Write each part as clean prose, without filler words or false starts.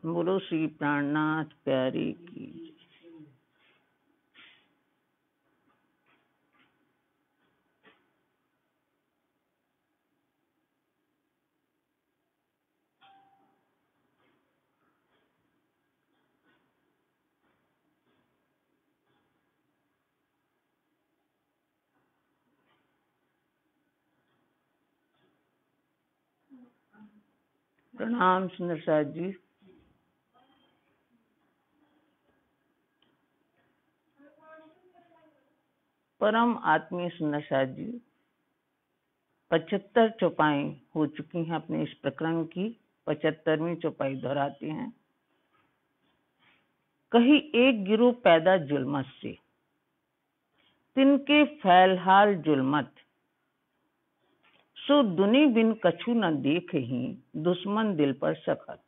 बोलो श्री प्राणनाथ प्यारे की। प्रणाम सुंदर साथ जी। परम आत्मीय सुंदर साथ जी, 75 चौपाई हो चुकी हैं अपने इस प्रकरण की। 75वीं चौपाई दोहराते हैं। कहीं एक गिरोह पैदा जुल्मत से, तिनके फैलहाल जुल्मत, सो दुनी बिन कछु न देख ही, दुश्मन दिल पर सखत।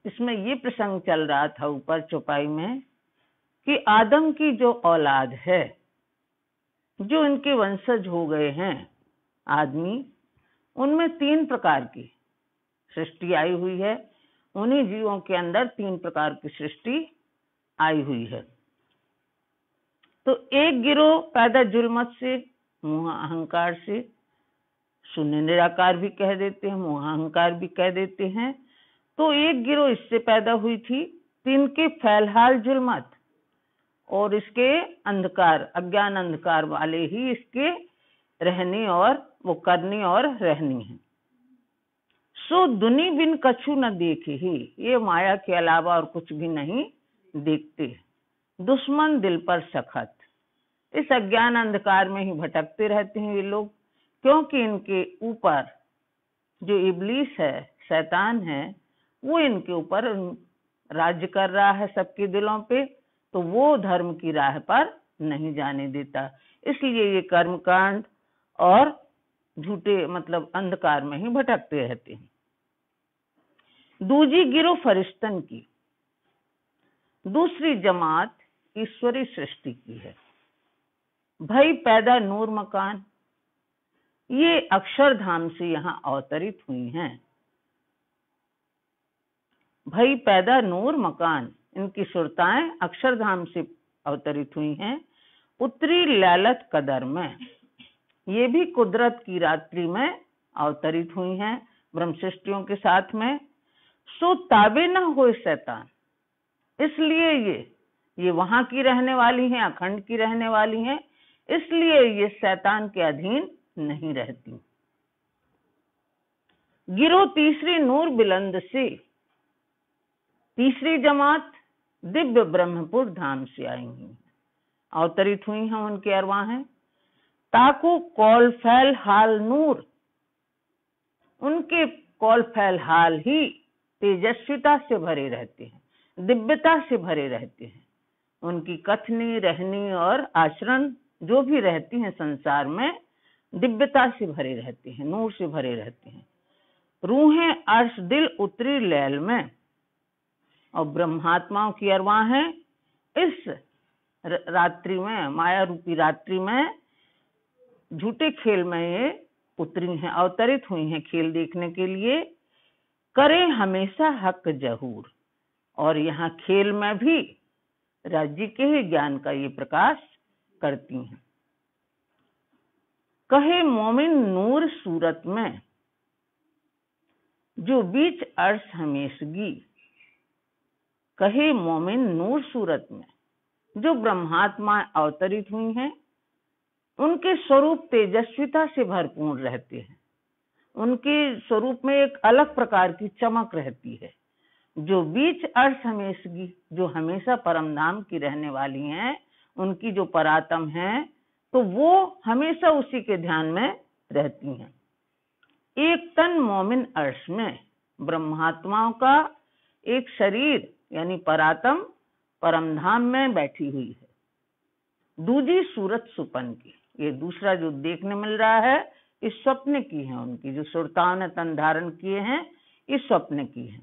इसमें ये प्रसंग चल रहा था ऊपर चौपाई में कि आदम की जो औलाद है, जो इनके वंशज हो गए हैं आदमी, उनमें 3 प्रकार की सृष्टि आई हुई है। उन्हीं जीवों के अंदर 3 प्रकार की सृष्टि आई हुई है। तो एक गिरोह पैदा जुल्मत से, मोह अहंकार से, शून्य निराकार भी कह देते हैं, मोह अहंकार भी कह देते हैं। तो एक गिरोह इससे पैदा हुई थी, तिनके फैलहाल जुल्मत, और इसके अंधकार, अज्ञान अंधकार वाले ही इसके रहने और वो करनी और रहनी है। सो दुनी बिन कछु न देखे ही, ये माया के अलावा और कुछ भी नहीं देखते। दुश्मन दिल पर सखत, इस अज्ञान अंधकार में ही भटकते रहते हैं ये लोग, क्योंकि इनके ऊपर जो इब्लीस है, शैतान है, वो इनके ऊपर राज्य कर रहा है सबके दिलों पे। तो वो धर्म की राह पर नहीं जाने देता, इसलिए ये कर्मकांड और झूठे मतलब अंधकार में ही भटकते रहते हैं। दूजी गिरोह फरिश्तन की, दूसरी जमात ईश्वरी सृष्टि की है। भई पैदा नूर मकान, ये अक्षरधाम से यहाँ अवतरित हुई हैं। भई पैदा नूर मकान, इनकी सुरताएं अक्षरधाम से अवतरित हुई हैं। उत्तरी लैलत कदर में, ये भी कुदरत की रात्रि में अवतरित हुई हैं ब्रह्म सृष्टियों के साथ में। सो ताबे न हो शैतान, इसलिए ये वहां की रहने वाली हैं, अखंड की रहने वाली हैं, इसलिए ये शैतान के अधीन नहीं रहती। गिरोह तीसरी नूर बिलंद से, तीसरी जमात दिव्य ब्रह्मपुर धाम से आएंगी, अवतरित हुई हैं, उनके अरवाहें। ताको कौल फैल हाल नूर, उनके कौल फैल हाल ही तेजस्विता से भरे रहते हैं, दिव्यता से भरे रहते हैं। उनकी कथनी, रहनी और आचरण जो भी रहती हैं संसार में, दिव्यता से भरे रहते हैं, नूर से भरे रहते हैं। रूहें अर्श दिल उत्तरी लैल में, और ब्रह्मात्माओं की अरवाहें इस रात्रि में, माया रूपी रात्रि में, झूठे खेल में ये उतरी हैं, अवतरित हुई हैं खेल देखने के लिए। करें हमेशा हक जहूर, और यहाँ खेल में भी राज्य के ही ज्ञान का ये प्रकाश करती हैं। कहे मोमिन नूर सूरत में, जो बीच अर्श हमेशगी, कहे मोमिन नूर सूरत में, जो ब्रह्मात्मा अवतरित हुई हैं, उनके स्वरूप तेजस्विता से भरपूर रहते हैं। उनके स्वरूप में एक अलग प्रकार की चमक रहती है। जो बीच अर्श हमेशगी, जो हमेशा परम धाम की रहने वाली हैं, उनकी जो परात्म है, तो वो हमेशा उसी के ध्यान में रहती हैं। एक तन मोमिन अर्श में, ब्रह्मात्माओं का एक शरीर यानी परात्म परम धाम में बैठी हुई है। दूजी सूरत सुपन की, ये दूसरा जो देखने मिल रहा है, इस स्वप्न की है। उनकी जो सुरताओं ने तन धारण किए हैं, इस स्वप्न की है।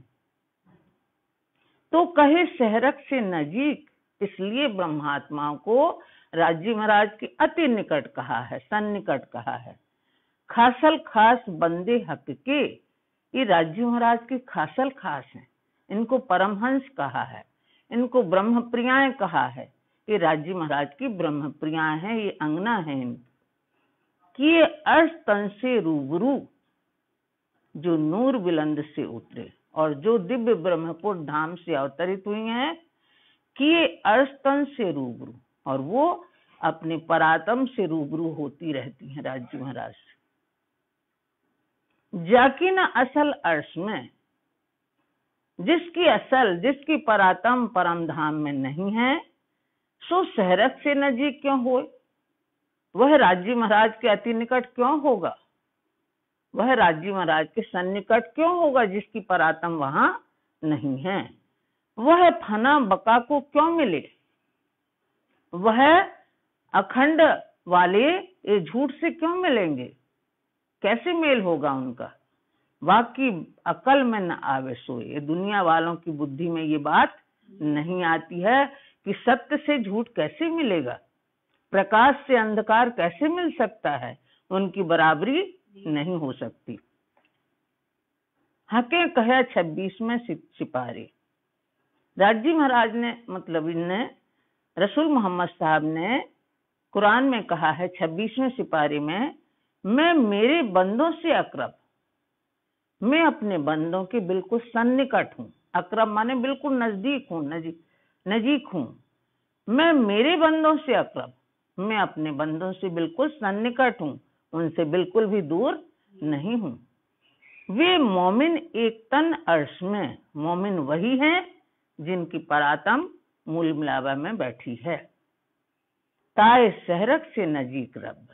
तो कहे सहरक से नजीक, इसलिए ब्रह्मात्माओं को राज्य महाराज के अति निकट कहा है, सन्निकट कहा है। खासल खास बंदे हक के, ये राज्य महाराज के खासल खास हैं, इनको परमहंस कहा है, इनको ब्रह्मप्रियाएं कहा है। ये राजी महाराज की ब्रह्मप्रियाएं हैं, ये अंगना है इनकी। कि ये अर्श तन से रूबरू जो नूर बुलंद से उतरे और जो दिव्य ब्रह्मपुर धाम से अवतरित हुई हैं, कि ये अर्श तन से रूबरू, और वो अपने परात्म से रूबरू होती रहती हैं राजी महाराज से। जाकी न असल अर्श में, जिसकी परात्म परम धाम में नहीं है, सो सहरक से नजीक क्यों होए? वह राजी महाराज के अति निकट क्यों होगा? वह राजी महाराज के सन्निकट क्यों होगा जिसकी परात्म वहां नहीं है? वह फना बका को क्यों मिले? वह अखंड वाले ये झूठ से क्यों मिलेंगे? कैसे मेल होगा उनका? वाकी अकल में न आवे सोए। ये दुनिया वालों की बुद्धि में ये बात नहीं आती है कि सत्य से झूठ कैसे मिलेगा, प्रकाश से अंधकार कैसे मिल सकता है, उनकी बराबरी नहीं हो सकती। हके कहा 26वें सिपारी। राजी महाराज ने, मतलब इनने, रसूल मोहम्मद साहब ने कुरान में कहा है 26वें सिपारी में, मैं मेरे बंदों से अकरब, मैं अपने बंदों के बिल्कुल सन्निकट हूँ। अकरब माने बिल्कुल नजदीक हूँ, नजीक हूँ। मैं मेरे बंदों से अकरब, मैं अपने बंदों से बिल्कुल सन्निकट हूँ, उनसे बिल्कुल भी दूर नहीं हूँ। वे मोमिन एक तन अर्श में, मोमिन वही हैं जिनकी परात्म मूल मिलावा में बैठी है। ताए सहरक से नजीक रब,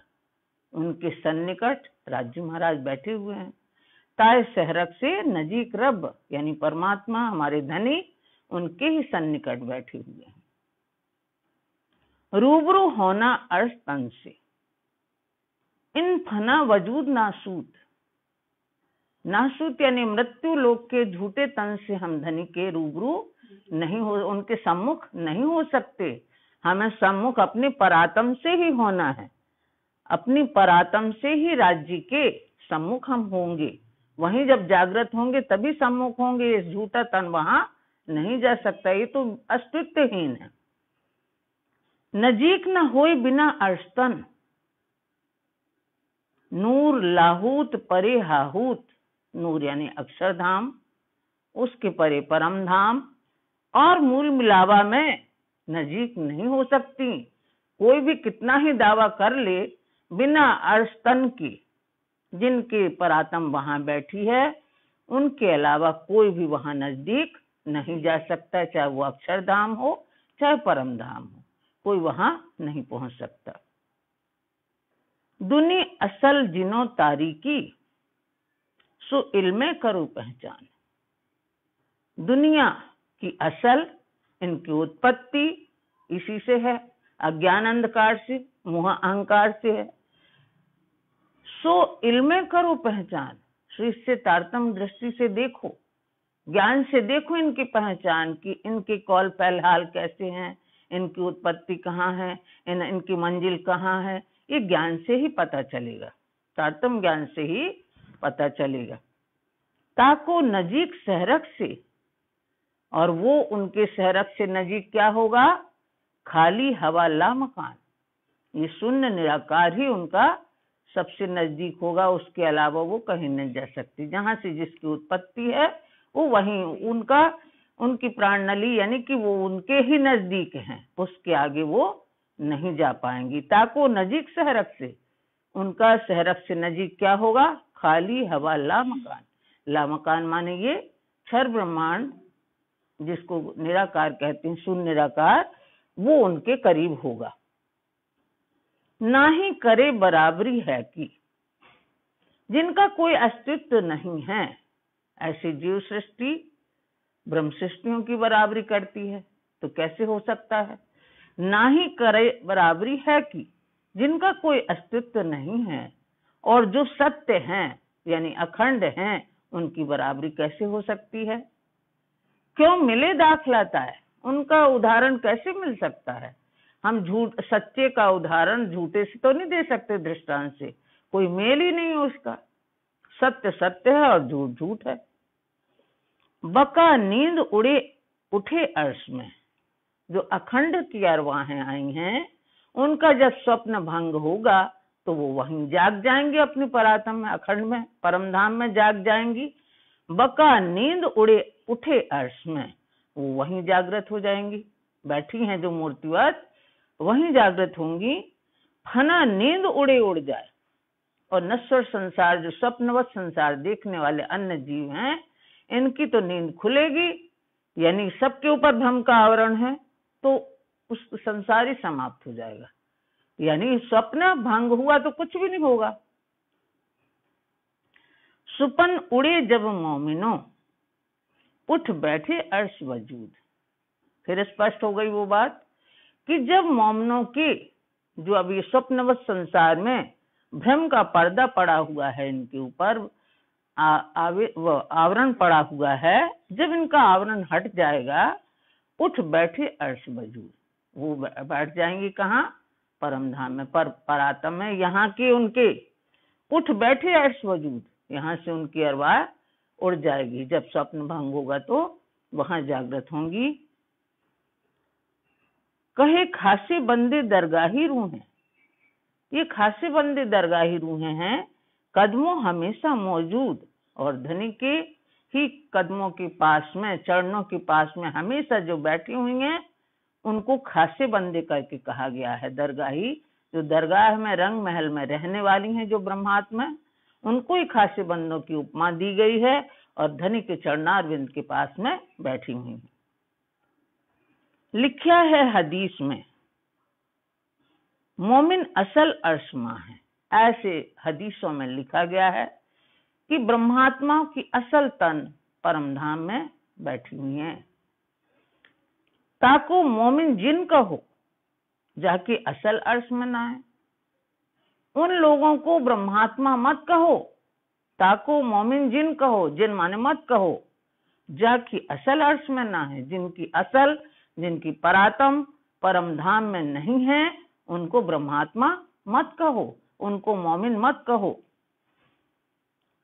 उनके सन्निकट राजी महाराज बैठे हुए हैं। ताए सहरक से नजीक रब यानी परमात्मा हमारे धनी, उनके ही सन्निकट बैठे हुए हैं। रूबरू होना अर्श तन से, इन फना वजूद नासूत, नासूत यानी मृत्यु लोक के झूठे तन से हम धनी के रूबरू नहीं हो, उनके सम्मुख नहीं हो सकते। हमें सम्मुख अपने परात्म से ही होना है, अपनी परात्म से ही राज्य के सम्मुख हम होंगे। वहीं जब जागृत होंगे तभी सम्मुख होंगे। इस झूठा तन वहां नहीं जा सकता, ये तो अस्तित्वहीन है। नजीक न होए बिना अर्शतन, नूर लाहूत परे हाहूत, नूर यानी अक्षरधाम, उसके परे परम धाम, और मूल मिलावा में नजीक नहीं हो सकती। कोई भी कितना ही दावा कर ले, बिना अर्शतन की, जिनके परात्म वहां बैठी है, उनके अलावा कोई भी वहां नजदीक नहीं जा सकता। चाहे वो अक्षरधाम हो चाहे परम धाम हो, कोई वहां नहीं पहुंच सकता। दुनी असल जिनो तारीकी, सो इल्मे करो पहचान। दुनिया की असल, इनकी उत्पत्ति इसी से है, अज्ञान अंधकार से, मोह अहंकार से है। सो इल्मे करो पहचान, सो इससे तारतम्य दृष्टि से देखो, ज्ञान से देखो इनकी पहचान की, इनके कौल पहल हाल कैसे हैं, इनकी उत्पत्ति कहाँ है, इनकी मंजिल कहाँ है, ये ज्ञान से ही पता चलेगा, तारतम्य ज्ञान से ही पता चलेगा। ताको नजीक सहरक से, और वो उनके सहरक से नजीक क्या होगा? खाली हवा ला मकान, ये शून्य निराकार ही उनका सबसे नजदीक होगा, उसके अलावा वो कहीं नहीं जा सकती। जहां से जिसकी उत्पत्ति है वो वहीं उनकी प्राण नली यानी कि वो उनके ही नजदीक हैं, उसके आगे वो नहीं जा पाएंगी। ताको नजीक सहरक से, उनका सहरक से नजीक क्या होगा? खाली हवा ला मकान। ला मकान माने ये क्षर ब्रह्मांड, जिसको निराकार कहते हैं, शून्य निराकार, वो उनके करीब होगा। ना ही करे बराबरी है कि, जिनका कोई अस्तित्व नहीं है, ऐसी जीव सृष्टि ब्रह्म सृष्टियों की बराबरी करती है, तो कैसे हो सकता है? ना ही करे बराबरी है कि, जिनका कोई अस्तित्व नहीं है और जो सत्य हैं यानी अखंड हैं, उनकी बराबरी कैसे हो सकती है? क्यों मिले दाखलाता है, उनका उदाहरण कैसे मिल सकता है? हम सच्चे का उदाहरण झूठे से तो नहीं दे सकते, दृष्टांत से कोई मेल ही नहीं है उसका। सत्य सत्य है और झूठ झूठ है। बका नींद उठे अर्श में। जो अखंड की अरवाहें आई हैं, उनका जब स्वप्न भंग होगा तो वो वहीं जाग जाएंगे, अपनी परात्म में, अखंड में, परम धाम में जाग जाएंगी। बका नींद उठे अर्श में, वो वहीं जागृत हो जाएंगी, बैठी हैं जो मूर्तिवत वहीं जागृत होंगी। फना नींद उड़ जाए, और नश्वर संसार, जो स्वप्नवत संसार देखने वाले अन्य जीव हैं, इनकी तो नींद खुलेगी, यानी सबके ऊपर भ्रम का आवरण है, तो उस संसार ही समाप्त हो जाएगा। यानी स्वप्न भंग हुआ तो कुछ भी नहीं होगा। सुपन उड़े जब मोमिनो, उठ बैठे अर्श वजूद। फिर स्पष्ट हो गई वो बात कि जब मोमिनों के, जो अभी स्वप्नवत संसार में भ्रम का पर्दा पड़ा हुआ है, इनके ऊपर आवरण पड़ा हुआ है, जब इनका आवरण हट जाएगा, उठ बैठे अर्श वजूद, वो बैठ जाएंगे कहाँ? परम धाम में, परात्म में। यहाँ के उनके उठ बैठे अर्श वजूद, यहाँ से उनकी अरवाह उड़ जाएगी। जब स्वप्न भंग होगा तो वहां जागृत होंगी। कहे खासे बंदे दरगाही रूहें, ये खासे बंदे दरगाही रूहें हैं, कदमों हमेशा मौजूद, और धनी के ही कदमों के पास में, चरणों के पास में हमेशा जो बैठी हुई हैं, उनको खासे बंदे करके कहा गया है। दरगाही, जो दरगाह में, रंग महल में रहने वाली हैं, जो ब्रह्मात्मा, उनको ही खासे बंदों की उपमा दी गई है, और धनी के चरणारविंद के पास में बैठी हुई हैं। लिखा है हदीस में, मोमिन असल अर्श मां है। ऐसे हदीसों में लिखा गया है कि ब्रह्मात्माओं की असल तन परम धाम में बैठी हुई है। ताको मोमिन जिन कहो, जाके असल अर्श में ना है। उन लोगों को ब्रह्मात्मा मत कहो, ताको मोमिन जिन कहो, जिन माने मत कहो, जाके असल अर्श में ना है। जिनकी असल, जिनकी परात्म परम धाम में नहीं है, उनको ब्रह्मात्मा मत कहो, उनको मोमिन मत कहो।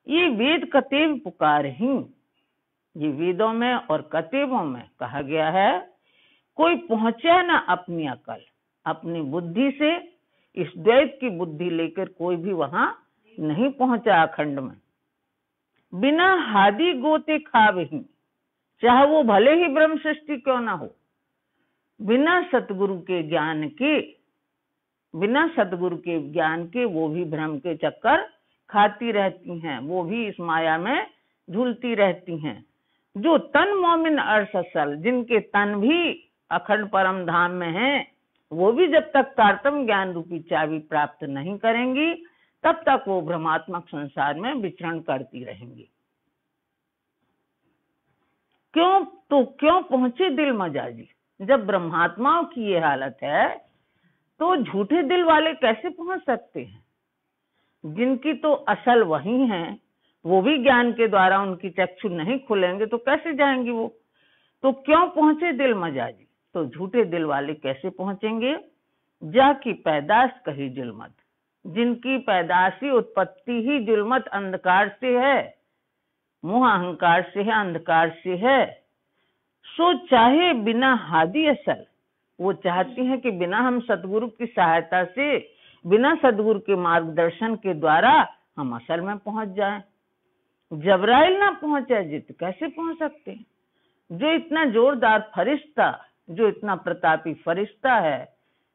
ये वेद कतेब पुकार ही, ये वेदों में और कतेबों में कहा गया है। कोई पहुंचा ना अपनी अकल, अपनी बुद्धि से, इस द्वैत की बुद्धि लेकर कोई भी वहां नहीं पहुंचा अखंड में। बिना हादी गोते खावही, चाहे वो भले ही ब्रह्म सृष्टि क्यों ना हो, बिना सतगुरु के ज्ञान के, बिना सतगुरु के ज्ञान के वो भी भ्रम के चक्कर खाती रहती हैं, वो भी इस माया में झूलती रहती हैं। जो तन मोमिन अर्श असल, जिनके तन भी अखंड परम धाम में हैं, वो भी जब तक तारतम ज्ञान रूपी चाबी प्राप्त नहीं करेंगी, तब तक वो भ्रमात्मक संसार में विचरण करती रहेंगी। क्यों पहुंचे दिल मजाजी। जब ब्रह्मात्माओं की ये हालत है, तो झूठे दिल वाले कैसे पहुंच सकते हैं? जिनकी तो असल वही है, वो भी ज्ञान के द्वारा उनकी चक्षु नहीं खुलेंगे तो कैसे जाएंगे वो? तो क्यों पहुंचे दिल मजाजी, तो झूठे दिल वाले कैसे पहुंचेंगे? जाकी पैदाश कही जुल्मत, जिनकी पैदाशी उत्पत्ति ही जुल्मत अंधकार से है, मोह अहंकार से है, अंधकार से है। सो चाहे बिना हादी असल, वो चाहती हैं कि बिना हम सतगुरु की सहायता से, बिना सतगुरु के मार्गदर्शन के द्वारा हम असल में पहुंच जाएं। जबराइल ना पहुंचे जित कैसे पहुंच सकते हैं? जो इतना जोरदार फरिश्ता, जो इतना प्रतापी फरिश्ता है,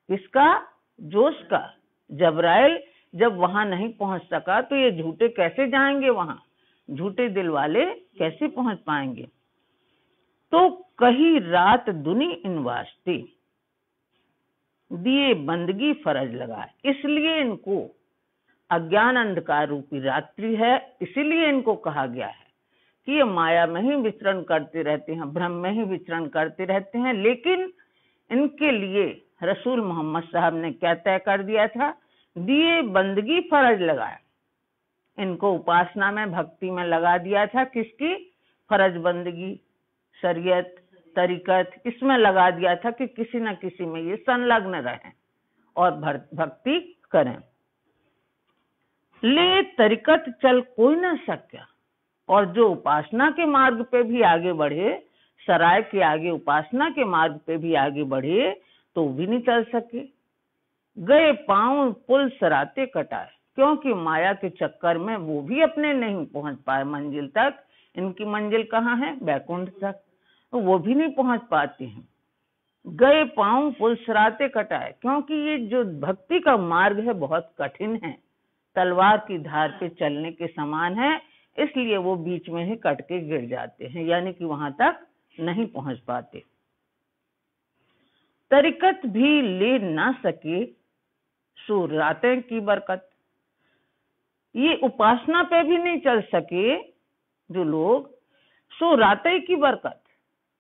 किसका? जोश का। जबराइल जब वहां नहीं पहुंच सका, तो ये झूठे कैसे जाएंगे वहां? झूठे दिल वाले कैसे पहुंच पाएंगे? तो कही रात दुनी इन वास्ते, दिए बंदगी फर्ज लगाए। इसलिए इनको अज्ञान अंधकार रूपी रात्रि है, इसीलिए इनको कहा गया है कि ये माया में ही विचरण करते रहते हैं, भ्रम में ही विचरण करते रहते हैं। लेकिन इनके लिए रसूल मोहम्मद साहब ने क्या तय कर दिया था? दिए बंदगी फर्ज लगाया। इनको उपासना में, भक्ति में लगा दिया था। किसकी? फर्ज बंदगी, शरीयत, तरीकत, इसमें लगा दिया था कि किसी न किसी में ये संलग्न रहें और भक्ति करें। ले तरीकत चल कोई ना सक्या, और जो उपासना के मार्ग पे भी आगे बढ़े, सराय के आगे उपासना के मार्ग पे भी आगे बढ़े तो भी नहीं चल सके। गए पांव पुल सराते कटाए, क्योंकि माया के चक्कर में वो भी अपने नहीं पहुंच पाए मंजिल तक। इनकी मंजिल कहाँ है? बैकुंठ तक, तो वो भी नहीं पहुंच पाते हैं। गए पांव पुल सराते कटाए, क्योंकि ये जो भक्ति का मार्ग है बहुत कठिन है, तलवार की धार पे चलने के समान है, इसलिए वो बीच में ही कट के गिर जाते हैं, यानी कि वहां तक नहीं पहुंच पाते। तरीकत भी ले ना सके सो रातें की बरकत, ये उपासना पे भी नहीं चल सके जो लोग, सो रातें की बरकत,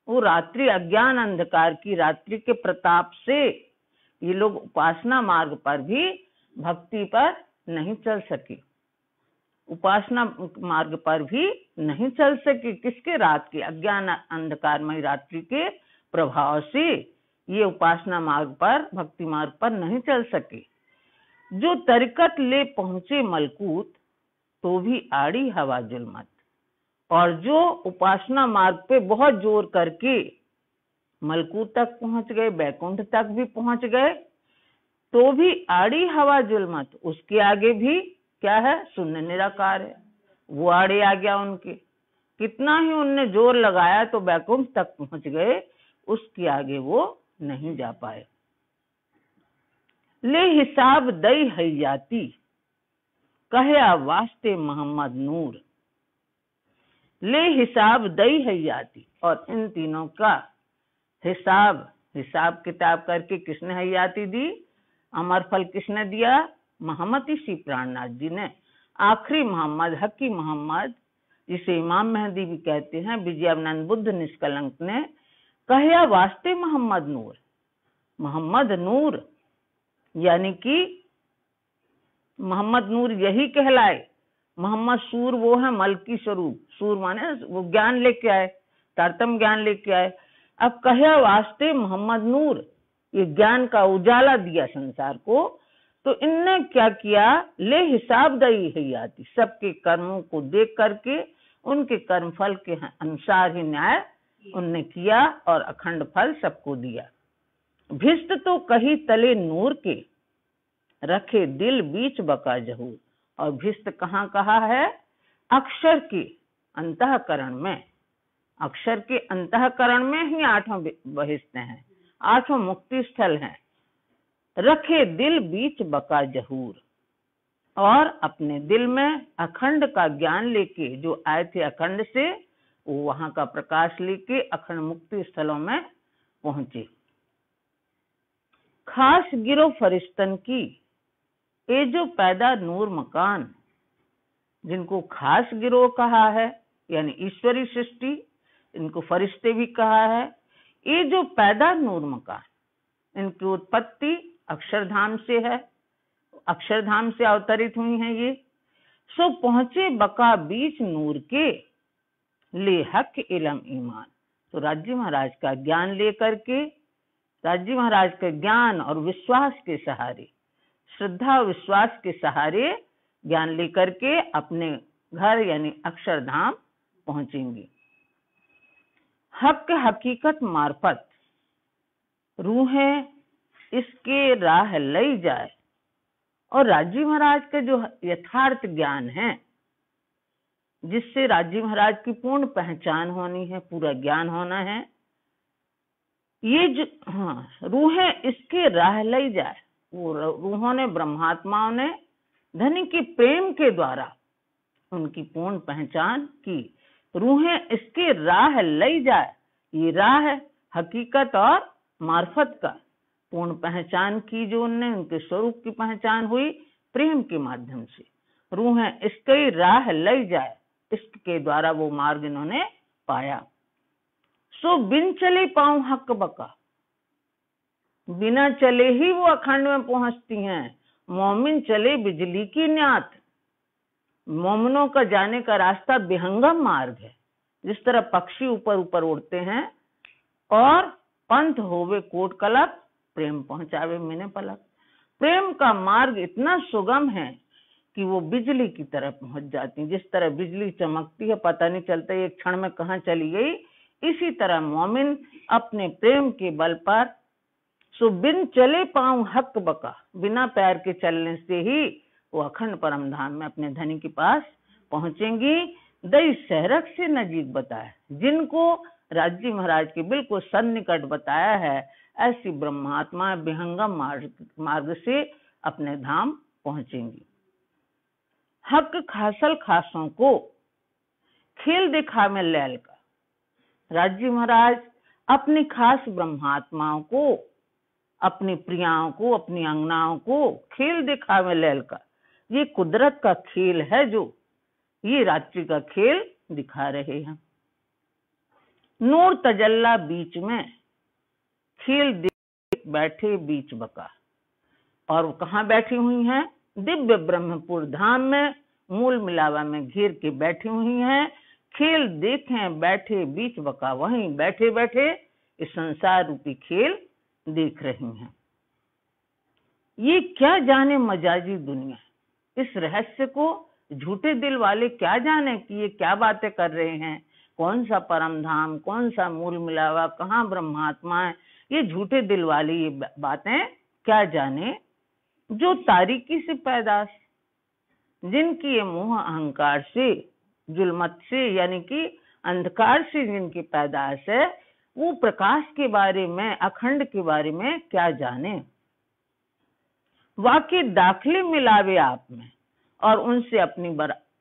वो रात्रि अज्ञान अंधकार की रात्रि के प्रताप से ये लोग उपासना मार्ग पर भी भक्ति पर नहीं चल सके, उपासना मार्ग पर भी नहीं चल सके। किसके? रात के अज्ञान अंधकारमय रात्रि के प्रभाव से ये उपासना मार्ग पर, भक्ति मार्ग पर नहीं चल सके। जो तरीकत ले पहुंचे मलकूत, तो भी आड़ी हवा जुल्मत, और जो उपासना मार्ग पे बहुत जोर करके मलकूत तक पहुंच गए, बैकुंठ तक भी पहुंच गए, तो भी आड़ी हवा जुल्मत, उसके आगे भी क्या है? शून्य निराकार है, वो आड़े आ गया उनके। कितना ही उनने जोर लगाया तो बैकुंठ तक पहुंच गए, उसके आगे वो नहीं जा पाए। ले हिसाब दई हयाती, कहया वास्ते मोहम्मद नूर, ले हिसाब दई हयाती, और इन तीनों का हिसाब किताब करके किसने हयाती दी? अमर फल किसने दिया? मोहम्मद श्री प्राणनाथ जी ने। आखिरी मोहम्मद, हकी मोहम्मद, जिसे इमाम मेहदी भी कहते हैं, विजयानंद बुद्ध निष्कलंक ने कहया वास्ते मोहम्मद नूर, मोहम्मद नूर यानी कि मोहम्मद नूर यही कहलाए। मोहम्मद सूर वो है मलकी स्वरूप, सूर माने वो ज्ञान लेके आए, तारतम ज्ञान लेके आए। अब कहया वास्ते मोहम्मद नूर, ये ज्ञान का उजाला दिया संसार को। तो इनने क्या किया? ले हिसाब दई हयाती, सबके कर्मों को देख करके उनके कर्म फल के अनुसार ही न्याय उनने किया और अखंड फल सबको दिया। भिष्ट तो कही तले नूर के, रखे दिल बीच बका जहूर, और भिष्ट कहाँ कहा है? अक्षर के अंतःकरण में, अक्षर के अंतःकरण में ही आठों बहिष्ट हैं, आठों मुक्ति स्थल हैं। रखे दिल बीच बका जहूर, और अपने दिल में अखंड का ज्ञान लेके जो आए थे अखंड से, वो वहां का प्रकाश लेके अखंड मुक्ति स्थलों में पहुंचे। खास गिरो फरिश्तन की, ये जो पैदा नूर मकान, जिनको खास गिरोह कहा है यानी ईश्वरी सृष्टि, इनको फरिश्ते भी कहा है। ये जो पैदा नूर मकान, इनकी उत्पत्ति अक्षरधाम से है, अक्षरधाम से अवतरित हुई हैं ये। सो पहुंचे बका बीच नूर के, ले हक इलम ईमान, तो राज्य महाराज का ज्ञान लेकर के, राज्य महाराज के ज्ञान और विश्वास के सहारे, श्रद्धा और विश्वास के सहारे ज्ञान लेकर के अपने घर यानी अक्षरधाम पहुंचेंगे। हक हकीकत मार्फत रूहें इसके राह लई जाए, और राजी महाराज का जो यथार्थ ज्ञान है, जिससे राजी महाराज की पूर्ण पहचान होनी है, पूरा ज्ञान होना है, ये जो रूहें इसके राह लई जाए, वो रूहों ने, ब्रह्मात्माओं ने धनी के प्रेम के द्वारा उनकी पूर्ण पहचान की। रूहें इसके राह लई जाए, ये राह है हकीकत और मार्फत का, पूर्ण पहचान की जो उनने, उनके स्वरूप की पहचान हुई प्रेम के माध्यम से। रूहें इसके राह लई जाए, इसके द्वारा वो मार्ग इन्होंने पाया। सो बिन चले पाऊं हक बका, बिना चले ही वो अखंड में पहुंचती हैं। मोमिन चले बिजली की न्यात, मोमिनों का जाने का रास्ता विहंगम मार्ग है। जिस तरह पक्षी ऊपर ऊपर उड़ते हैं, और पंथ होवे कोट कलप, प्रेम पहुंचावे मिने पलक। प्रेम का मार्ग इतना सुगम है कि वो बिजली की तरह पहुंच जाती। जिस तरह बिजली चमकती है, पता नहीं चलता एक क्षण में कहाँ चली गई, इसी तरह मोमिन अपने प्रेम के बल पर सो बिन चले पाऊं हक बका, बिना पैर के चलने से ही वो अखंड परम धाम में अपने धनी के पास पहुंचेंगी। दई सहरक से नजीक बताया, जिनको राज्य महाराज के बिल्कुल सन्निकट बताया है, ऐसी ब्रह्मात्मा विहंगम मार्ग से अपने धाम पहुंचेंगी। हक खासल खासों को खेल दिखा में लैल का, राज्य महाराज अपनी खास ब्रह्मात्माओं को, अपनी प्रियाओं को, अपनी अंगनाओं को खेल दिखावे लैल का, ये कुदरत का खेल है जो ये रात्रि का खेल दिखा रहे हैं। नूर तजल्ला बीच में खेल देख बैठे बीच बका, और वो कहाँ बैठी हुई हैं? दिव्य ब्रह्मपुर धाम में मूल मिलावा में घेर के बैठी हुई हैं। खेल देखें बैठे बीच बका, वहीं बैठे बैठे इस संसार रूपी खेल देख रही हैं। ये क्या जाने मजाजी दुनिया, इस रहस्य को झूठे दिल वाले क्या जाने कि ये क्या बातें कर रहे हैं, कौन सा परम धाम, कौन सा मूल मिलावा, कहाँ ब्रह्मात्मा है, ये झूठे दिल वाले ये बातें क्या जाने। जो तारीकी से पैदाश, जिनकी ये मोह अहंकार से, जुल्मत से, यानी कि अंधकार से जिनकी पैदाश है, वो प्रकाश के बारे में, अखंड के बारे में क्या जाने। वाकई दाखिले मिलावे आप में और उनसे अपनी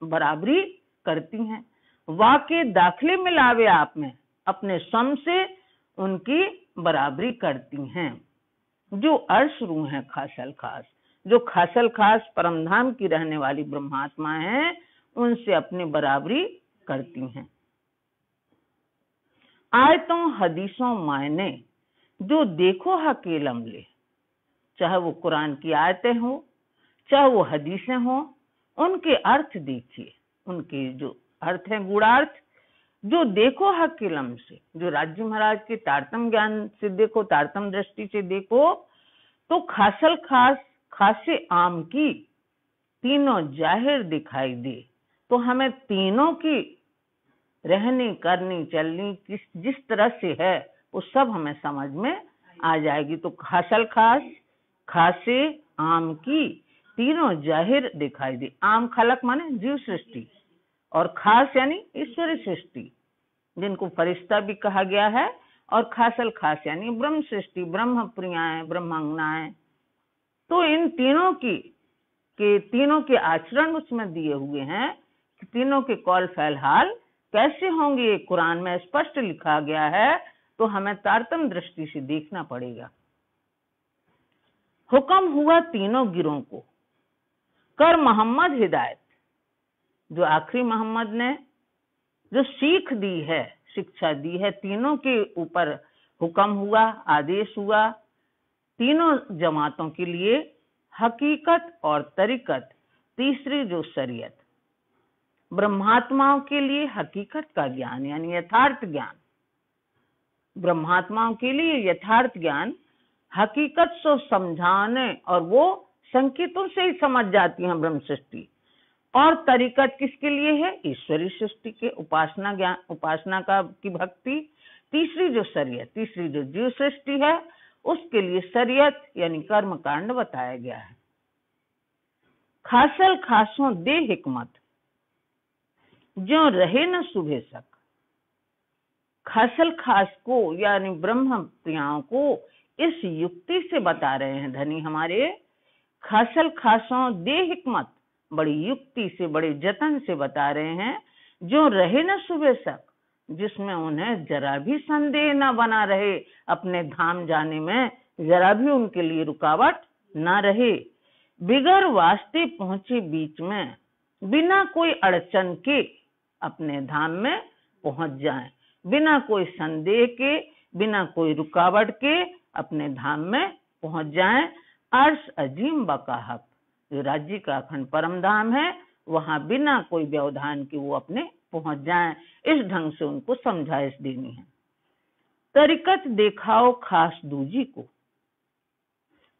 बराबरी करती हैं। वाकई दाखिले मिलावे आप में, अपने सम से उनकी बराबरी करती हैं। जो अर्श रूह है खासल खास, जो खासल खास परमधाम की रहने वाली ब्रह्मात्मा है, उनसे अपनी बराबरी करती हैं। आयतों हदीसों मायने जो देखो हकीलम ले, चाहे वो कुरान की आयतें हो, चाहे वो हदीसें हो, उनके अर्थ देखिए, उनके जो अर्थ है गूढ़ार्थ, जो देखो हकीलम से, जो राज्य महाराज के तारतम ज्ञान से देखो, तारतम दृष्टि से देखो, तो खासल खास खासे आम की तीनों जाहिर दिखाई दे। तो हमें तीनों की रहनी, करनी, चलनी जिस तरह से है वो सब हमें समझ में आ जाएगी। तो खासल खास खासे आम की तीनों जाहिर दिखाई दे। आम खलक माने जीव सृष्टि, और खास यानी ईश्वरी सृष्टि, जिनको फरिश्ता भी कहा गया है, और खासल खास यानी ब्रह्म सृष्टि, ब्रह्म प्रियाएं, ब्रह्मांगनाएं। तो इन तीनों के आचरण उसमें दिए हुए हैं कि तीनों के कौल फैल हाल कैसे होंगे, कुरान में स्पष्ट लिखा गया है। तो हमें तारतम दृष्टि से देखना पड़ेगा। हुक्म हुआ तीनों गिरों को कर मोहम्मद हिदायत, जो आखिरी मोहम्मद ने जो सीख दी है, शिक्षा दी है, तीनों के ऊपर हुक्म हुआ, आदेश हुआ। तीनों जमातों के लिए हकीकत और तरीकत, तीसरी जो शरीयत, ब्रह्मात्माओं के लिए हकीकत का ज्ञान यानी यथार्थ ज्ञान, ब्रह्मात्माओं के लिए यथार्थ ज्ञान, हकीकत से समझाने, और वो संकेतों से ही समझ जाती हैं ब्रह्म सृष्टि। और तरीकत किसके लिए है? ईश्वरी सृष्टि के उपासना ज्ञान, उपासना का की भक्ति। तीसरी जो शरीयत, तीसरी जो जीव सृष्टि है, उसके लिए शरीयत यानी कर्म कांड बताया गया है। खासल खासों दे हिकमत जो रहे न सुबह सक, खासल खास को यानी ब्रह्म प्रियाओं को इस युक्ति से बता रहे हैं धनी हमारे। खासल खासों दे हिकमत, बड़ी युक्ति से, बड़े जतन से बता रहे हैं, जो रहे न सुबह सक, जिसमें उन्हें जरा भी संदेह न बना रहे, अपने धाम जाने में जरा भी उनके लिए रुकावट न रहे। बिगर वास्ते पहुंचे बीच में, बिना कोई अड़चन के अपने धाम में पहुंच जाएं, बिना कोई संदेह के, बिना कोई रुकावट के अपने धाम में पहुंच जाएं। अर्श अजीम बकाहक, जो राज्य का अखंड परम धाम है, वहां बिना कोई व्यवधान के वो अपने पहुंच जाएं। इस ढंग से उनको समझाइश देनी है। तरीकत देखाओ खास दूजी को,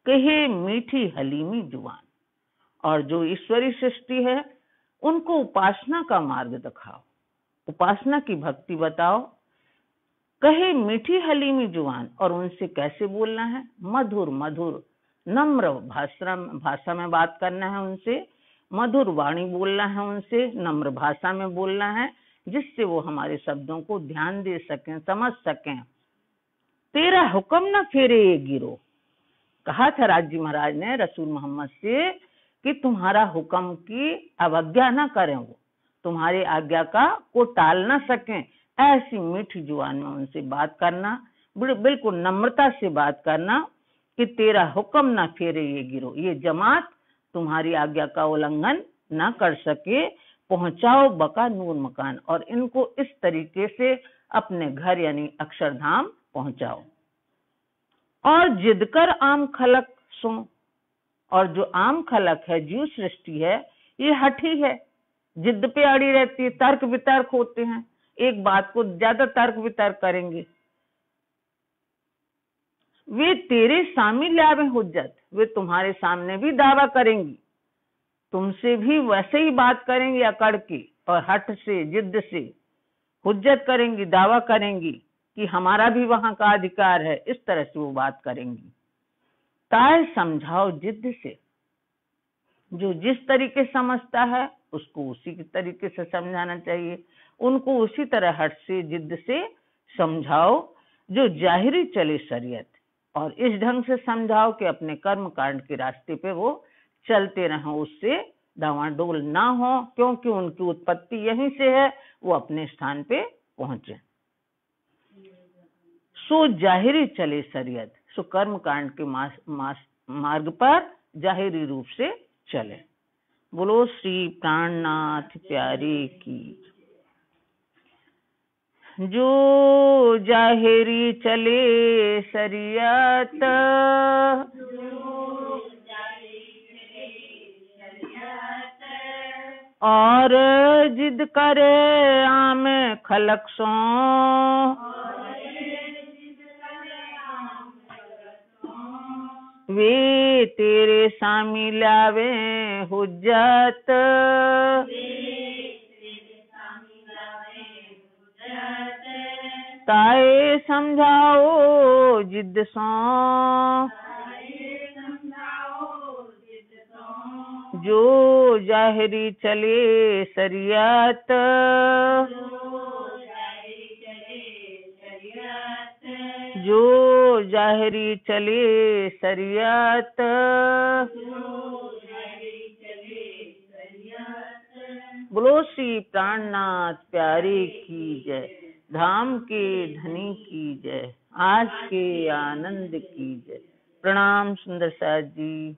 कहे मीठी हलीमी जुबान, और जो ईश्वरी सृष्टि है उनको उपासना का मार्ग दिखाओ, उपासना की भक्ति बताओ। कहे मीठी हलीमी जुबान, और उनसे कैसे बोलना है, मधुर मधुर नम्र भाषा में बात करना है उनसे, मधुर वाणी बोलना है उनसे, नम्र भाषा में बोलना है, जिससे वो हमारे शब्दों को ध्यान दे सकें, समझ सकें। तेरा हुक्म न फेरे ये गिरो, कहा था राज महाराज ने रसूल मोहम्मद से कि तुम्हारा हुक्म की अवज्ञा न करें, वो तुम्हारी आज्ञा को टाल ना सकें। ऐसी मीठी जुबान में उनसे बात करना, बिल्कुल नम्रता से बात करना कि तेरा हुक्म ना फेरे ये गिरो, ये जमात तुम्हारी आज्ञा का उल्लंघन ना कर सके। पहुंचाओ बका नूर मकान, और इनको इस तरीके से अपने घर यानी अक्षरधाम पहुंचाओ। और जिद कर आम खलक सो, और जो आम खलक है, जीव सृष्टि है, ये हठी है, जिद पे अड़ी रहती है, तर्क वितर्क होते हैं, एक बात को ज्यादा तर्क वितर्क करेंगे। वे तेरे सामने लावे हुज्जत, वे तुम्हारे सामने भी दावा करेंगी, तुमसे भी वैसे ही बात करेंगी अकड़ के और हट से, जिद से हुज्जत करेंगी, दावा करेंगी कि हमारा भी वहां का अधिकार है, इस तरह से वो बात करेंगी। ताए समझाओ जिद से, जो जिस तरीके समझता है उसको उसी के तरीके से समझाना चाहिए, उनको उसी तरह हट से, जिद से समझाओ। जो जाहिरी चले शरीयत, और इस ढंग से समझाओ कि अपने कर्म कांड के रास्ते पे वो चलते रहें, उससे डावाडोल ना हो, क्योंकि उनकी उत्पत्ति यहीं से है, वो अपने स्थान पे पहुंचे। सो जाहिरी चले शरीयत, सो कर्म कांड के मार्ग पर जाहिरी रूप से चले। बोलो श्री प्राणनाथ प्यारे की। जो जाहिरी चले शरीयत, और जिद करे आम खलक सो, वे तेरे सामी लावे हुज्जत, ताए समझाओ जिद सो, जो जाहिरी चले शरीयत, जो जाहिरी चले शरीयत। बोलो श्री प्राणनाथ प्यारे की जय, धाम के धनी की जय, आज के आनंद की जय। प्रणाम सुंदर साथ जी।